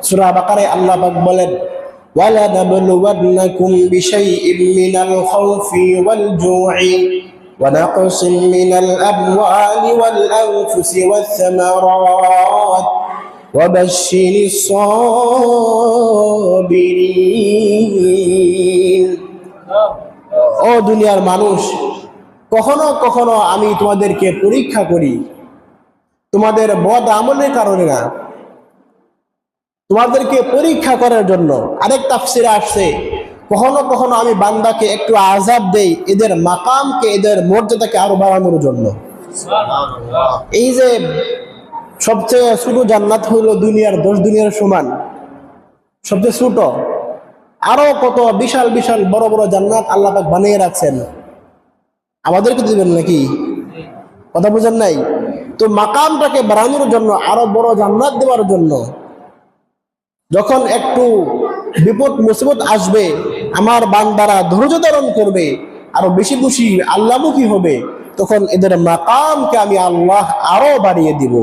সূরা বাকারায় আল্লাহ পাক বলেন, وَلَنَبْلُوَنَّكُمْ بِشَيْءٍ مِّنَ الْخَوْفِ وَالْجُوعِ وَنَقْصٍ مِّنَ الْأَمْوَالِ وَالْأَنفُسِ وَالثَّمَرَاتِ وَبَشِّرِ الصَّابِرِينَ। ও দুনিয়ার মানুষ, কখনো কখনো আমি তোমাদেরকে পরীক্ষা করি, তোমাদের বদ আমলের কারণে না, তোমাদেরকে পরীক্ষা করার জন্য। আরেক তাফসিরে আসছে, কখনো কখনো আমি বান্দাকে একটু আযাব দেই এদের মাকামকে, এদের মর্যাদাকে আরো বাড়ানোর জন্য। এই যে সবচেয়ে ছোট জান্নাত হলো দুনিয়ার 10 দুনিয়ার সমান, সবচেয়ে ছোট। আরো কত বিশাল বিশাল বড় বড় জান্নাত আল্লাহ পাক বানিয়ে রাখছেন, আমাদেরকে দিবেন নাকি? কথা বুঝেন নাই? তো মাকামটাকে বাড়ানোর জন্য, আরো বড় জান্নাত দেওয়ার জন্য, যখন একটু বিপদ মুসিবত আসবে, আমার বান্দারা ধৈর্য ধারণ করবে, আরো বেশি খুশি আল্লাহমুখী হবে, তখন এদের মাকামকে আমি আল্লাহ আরো বাড়িয়ে দিব।